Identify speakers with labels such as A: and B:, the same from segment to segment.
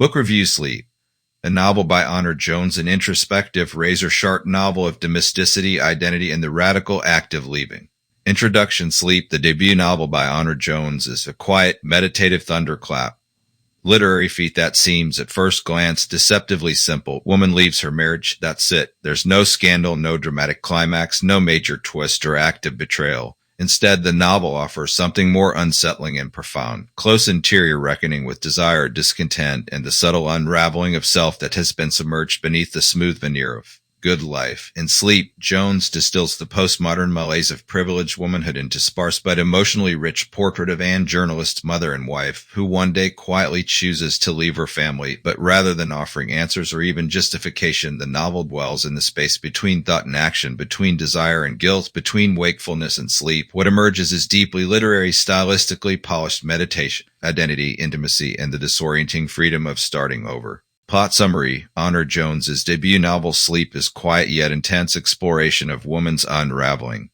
A: Book review: Sleep, a novel by Honor Jones, an introspective, razor-sharp novel of domesticity, identity, and the radical act of leaving. Introduction: Sleep, the debut novel by Honor Jones, is a quiet, meditative thunderclap. Literary feat that seems, at first glance, deceptively simple. Woman leaves her marriage, that's it. There's no scandal, no dramatic climax, no major twist or act of betrayal. Instead, the novel offers something more unsettling and profound. Close interior reckoning with desire, discontent, and the subtle unraveling of self that has been submerged beneath the smooth veneer of good life. In Sleep, Jones distills the postmodern malaise of privileged womanhood into sparse but emotionally rich portrait of Anne, journalist, mother, and wife, who one day quietly chooses to leave her family. But rather than offering answers or even justification, the novel dwells in the space between thought and action, between desire and guilt, between wakefulness and sleep. What emerges is deeply literary, stylistically polished meditation, identity, intimacy, and the disorienting freedom of starting over. Plot summary: Honor Jones's debut novel Sleep is quiet yet intense exploration of woman's unraveling.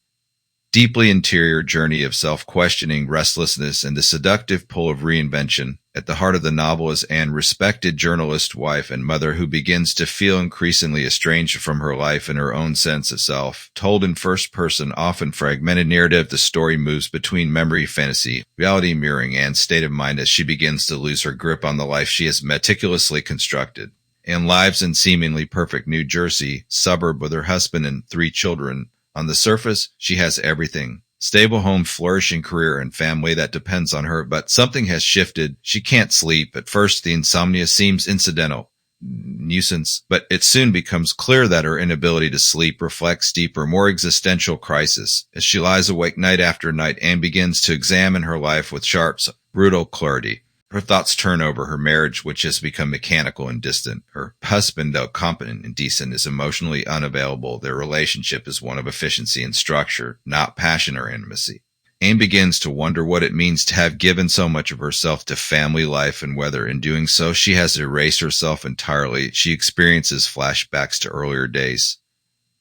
A: Deeply interior journey of self-questioning, restlessness, and the seductive pull of reinvention. At the heart of the novel is Anne, respected journalist, wife, and mother who begins to feel increasingly estranged from her life and her own sense of self. Told in first person, often fragmented narrative, the story moves between memory, fantasy, reality, mirroring Anne's state of mind as she begins to lose her grip on the life she has meticulously constructed. Anne lives in seemingly perfect New Jersey suburb with her husband and 3 children. On the surface, she has everything. Stable home, flourishing career, and family that depends on her, but something has shifted. She can't sleep. At first, the insomnia seems incidental, nuisance, but it soon becomes clear that her inability to sleep reflects deeper, more existential crisis. As she lies awake night after night, Anne begins to examine her life with sharp, brutal clarity. Her thoughts turn over her marriage, which has become mechanical and distant. Her husband, though competent and decent, is emotionally unavailable. Their relationship is one of efficiency and structure, not passion or intimacy. Anne begins to wonder what it means to have given so much of herself to family life and whether, in doing so, she has erased herself entirely. She experiences flashbacks to earlier days,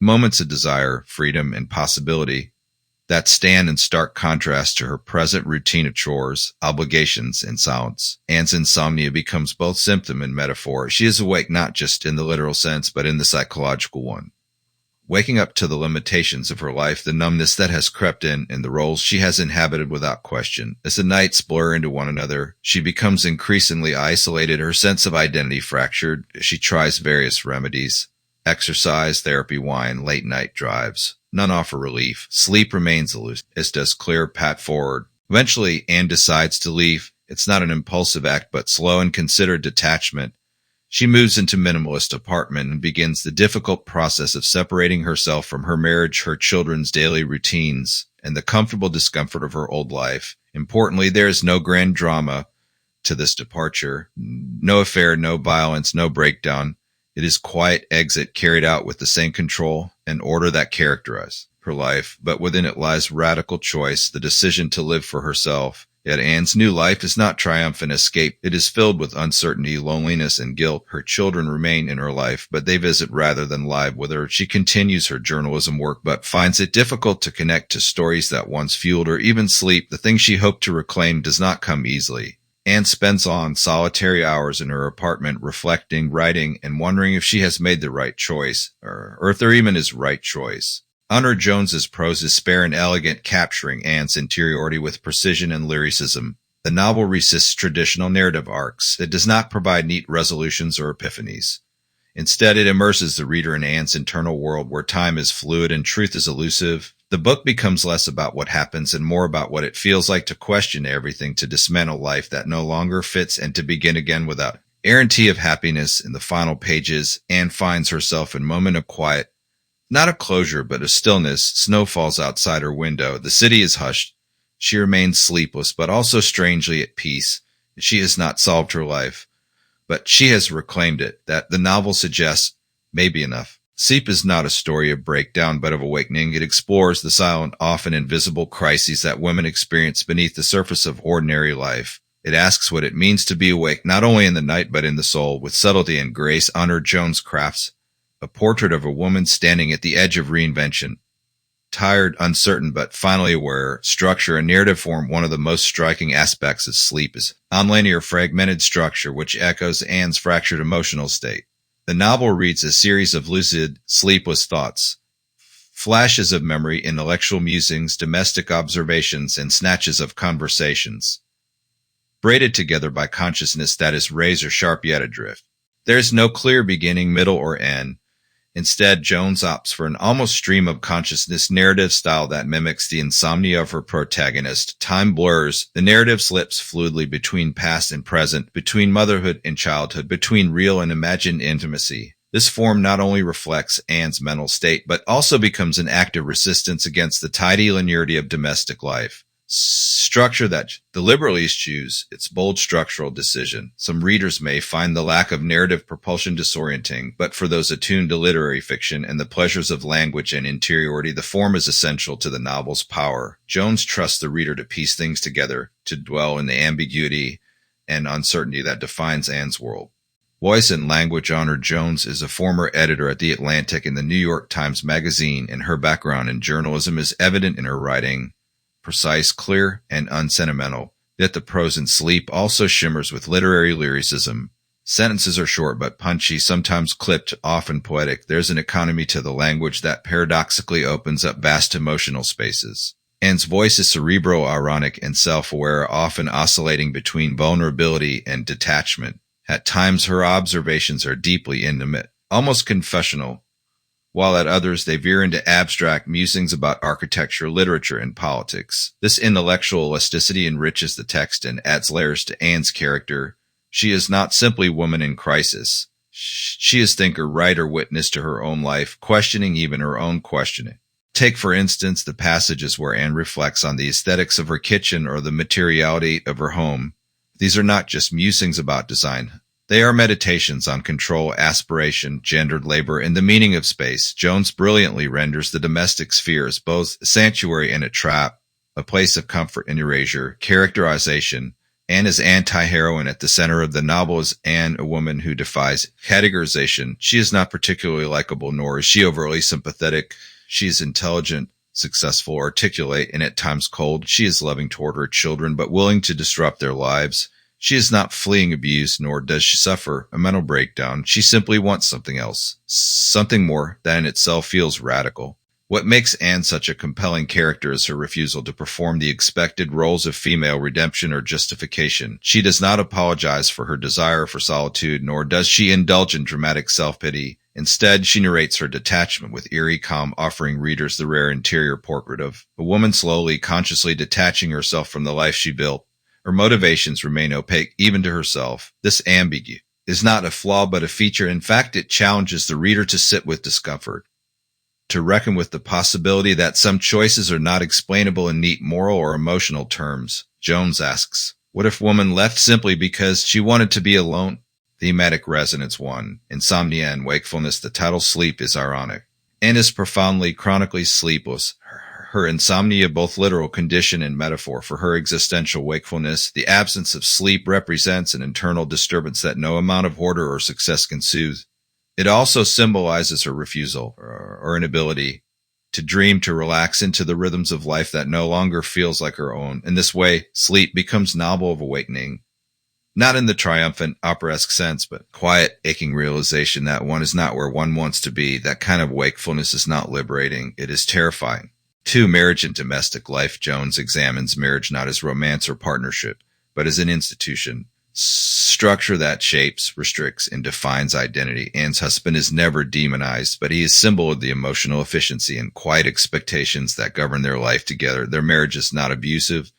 A: moments of desire, freedom, and possibility that stand in stark contrast to her present routine of chores, obligations, and silence. Anne's insomnia becomes both symptom and metaphor. She is awake not just in the literal sense, but in the psychological one. Waking up to the limitations of her life, the numbness that has crept in, and the roles she has inhabited without question. As the nights blur into one another, she becomes increasingly isolated, her sense of identity fractured. She tries various remedies: exercise, therapy, wine, late-night drives. None offer relief. Sleep remains elusive, as does clear path forward. Eventually, Anne decides to leave. It's not an impulsive act, but slow and considered detachment. She moves into minimalist apartment and begins the difficult process of separating herself from her marriage, her children's daily routines, and the comfortable discomfort of her old life. Importantly, there is no grand drama to this departure. No affair, no violence, no breakdown. It is quiet exit carried out with the same control and order that characterize her life, but within it lies radical choice, the decision to live for herself. Yet Anne's new life is not triumphant escape. It is filled with uncertainty, loneliness, and guilt. Her children remain in her life, but they visit rather than live with her. She continues her journalism work, but finds it difficult to connect to stories that once fueled her. Even sleep, the thing she hoped to reclaim, does not come easily. Anne spends on solitary hours in her apartment, reflecting, writing, and wondering if she has made the right choice, or if there even is right choice. Honor Jones's prose is spare and elegant, capturing Anne's interiority with precision and lyricism. The novel resists traditional narrative arcs. It does not provide neat resolutions or epiphanies. Instead, it immerses the reader in Anne's internal world where time is fluid and truth is elusive. The book becomes less about what happens and more about what it feels like to question everything, to dismantle life that no longer fits, and to begin again without guarantee of happiness. In the final pages, Anne finds herself in a moment of quiet, not of closure, but of stillness. Snow falls outside her window. The city is hushed. She remains sleepless, but also strangely at peace. She has not solved her life, but she has reclaimed it. That the novel suggests may be enough. Sleep is not a story of breakdown, but of awakening. It explores the silent, often invisible crises that women experience beneath the surface of ordinary life. It asks what it means to be awake, not only in the night, but in the soul. With subtlety and grace, Honor Jones crafts a portrait of a woman standing at the edge of reinvention. tired, uncertain, but finally aware. Structure and narrative form. One of the most striking aspects of sleep is nonlinear fragmented structure, which echoes Anne's fractured emotional state. The novel reads a series of lucid, sleepless thoughts, flashes of memory, intellectual musings, domestic observations, and snatches of conversations, braided together by consciousness that is razor-sharp yet adrift. There is no clear beginning, middle, or end. Instead, Jones opts for an almost stream-of-consciousness narrative style that mimics the insomnia of her protagonist. Time blurs. The narrative slips fluidly between past and present, between motherhood and childhood, between real and imagined intimacy. This form not only reflects Anne's mental state, but also becomes an active resistance against the tidy linearity of domestic life. Structure that deliberately eschews its bold structural decision. Some readers may find the lack of narrative propulsion disorienting, but for those attuned to literary fiction and the pleasures of language and interiority, the form is essential to the novel's power. Jones trusts the reader to piece things together, to dwell in the ambiguity and uncertainty that defines Anne's world. Voice and language. Honor Jones is a former editor at The Atlantic and the New York Times Magazine, and her background in journalism is evident in her writing. Precise, clear, and unsentimental, yet the prose in Sleep also shimmers with literary lyricism. Sentences are short but punchy, sometimes clipped, often poetic. There's an economy to the language that paradoxically opens up vast emotional spaces. Anne's voice is cerebral, ironic, and self-aware, often oscillating between vulnerability and detachment. At times, her observations are deeply intimate, almost confessional, while at others they veer into abstract musings about architecture, literature, and politics. This intellectual elasticity enriches the text and adds layers to Anne's character. She is not simply woman in crisis. She is thinker, writer, witness to her own life, questioning even her own questioning. Take, for instance, the passages where Anne reflects on the aesthetics of her kitchen or the materiality of her home. These are not just musings about design. They are meditations on control, aspiration, gendered labor, and the meaning of space. Jones brilliantly renders the domestic sphere as both a sanctuary and a trap, a place of comfort and erasure. Characterization. Anne is anti-heroine. At the center of the novel is Anne, a woman who defies categorization. She is not particularly likable, nor is she overly sympathetic. She is intelligent, successful, articulate, and at times cold. She is loving toward her children, but willing to disrupt their lives. She is not fleeing abuse, nor does she suffer a mental breakdown. She simply wants something else, something more that in itself feels radical. What makes Anne such a compelling character is her refusal to perform the expected roles of female redemption or justification. She does not apologize for her desire for solitude, nor does she indulge in dramatic self-pity. Instead, she narrates her detachment with eerie calm, offering readers the rare interior portrait of a woman slowly, consciously detaching herself from the life she built. Her motivations remain opaque even to herself. This ambiguity is not a flaw but a feature. In fact, it challenges the reader to sit with discomfort, to reckon with the possibility that some choices are not explainable in neat moral or emotional terms. Jones asks, what if woman left simply because she wanted to be alone? Thematic resonance 1. Insomnia and wakefulness. The title Sleep is ironic. Anne is profoundly, chronically sleepless. Her insomnia, both literal condition and metaphor for her existential wakefulness. The absence of sleep represents an internal disturbance that no amount of order or success can soothe. It also symbolizes her refusal or inability to dream, to relax into the rhythms of life that no longer feels like her own. In this way, Sleep becomes novel of awakening, not in the triumphant opera-esque sense, but quiet, aching realization that one is not where one wants to be. That kind of wakefulness is not liberating. It is terrifying. 2. Marriage and domestic life. Jones examines marriage not as romance or partnership, but as an institution, structure that shapes, restricts, and defines identity. Anne's husband is never demonized, but he is symbol of the emotional efficiency and quiet expectations that govern their life together. Their marriage is not abusive,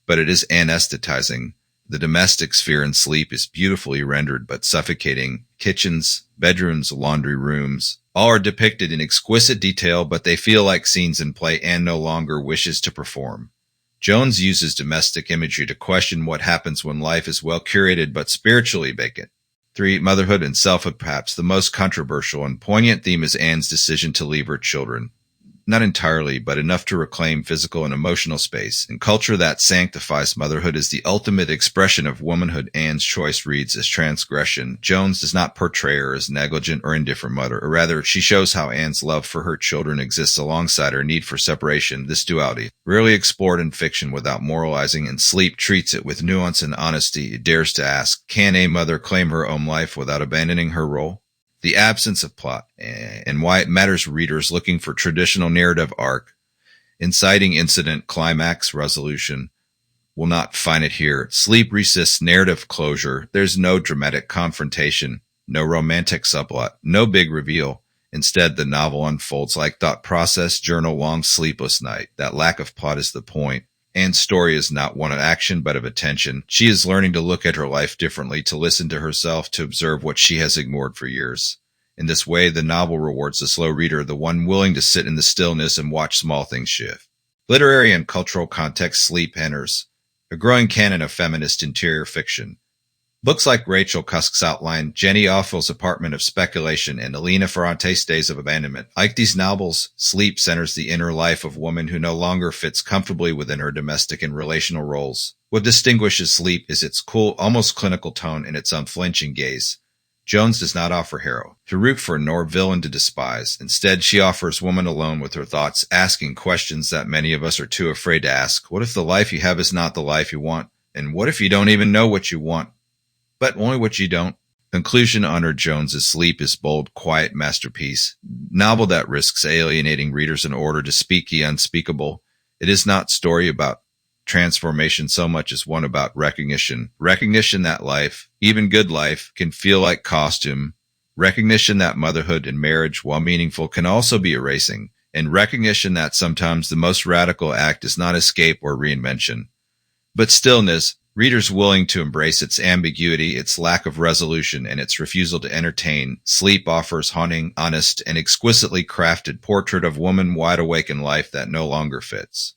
A: but it is anesthetizing. The domestic sphere in Sleep is beautifully rendered but suffocating. Kitchens, bedrooms, laundry rooms, all are depicted in exquisite detail, but they feel like scenes in play Anne no longer wishes to perform. Jones uses domestic imagery to question what happens when life is well curated but spiritually vacant. 3. Motherhood and selfhood. Perhaps the most controversial and poignant theme is Anne's decision to leave her children. Not entirely, but enough to reclaim physical and emotional space. In culture that sanctifies motherhood as the ultimate expression of womanhood, Anne's choice reads as transgression. Jones does not portray her as negligent or indifferent mother, or rather, she shows how Anne's love for her children exists alongside her need for separation. This duality, rarely explored in fiction without moralizing, and Sleep treats it with nuance and honesty. It dares to ask, can a mother claim her own life without abandoning her role? The absence of plot, and why it matters readers looking for traditional narrative arc, inciting incident, climax, resolution, will not find it here. Sleep resists narrative closure. There's no dramatic confrontation, no romantic subplot, no big reveal. Instead, the novel unfolds like thought process, journal, long sleepless night. That lack of plot is the point. Anne's story is not one of action, but of attention. She is learning to look at her life differently, to listen to herself, to observe what she has ignored for years. In this way, the novel rewards the slow reader, the one willing to sit in the stillness and watch small things shift. Literary and cultural context. Sleep enters a growing canon of feminist interior fiction. Books like Rachel Cusk's Outline, Jenny Offal's Apartment of Speculation, and Elena Ferrante's Days of Abandonment. Like these novels, Sleep centers the inner life of a woman who no longer fits comfortably within her domestic and relational roles. What distinguishes Sleep is its cool, almost clinical tone and its unflinching gaze. Jones does not offer hero to root for nor villain to despise. Instead, she offers woman alone with her thoughts, asking questions that many of us are too afraid to ask. What if the life you have is not the life you want? And what if you don't even know what you want? But only what you don't. Conclusion. Honor Jones's Sleep is bold, quiet masterpiece. Novel that risks alienating readers in order to speak the unspeakable. It is not story about transformation so much as one about recognition. Recognition that life, even good life, can feel like costume. Recognition that motherhood and marriage, while meaningful, can also be erasing. And recognition that sometimes the most radical act is not escape or reinvention, but stillness. Readers willing to embrace its ambiguity, its lack of resolution, and its refusal to entertain. Sleep offers haunting, honest, and exquisitely crafted portrait of woman wide awake in life that no longer fits.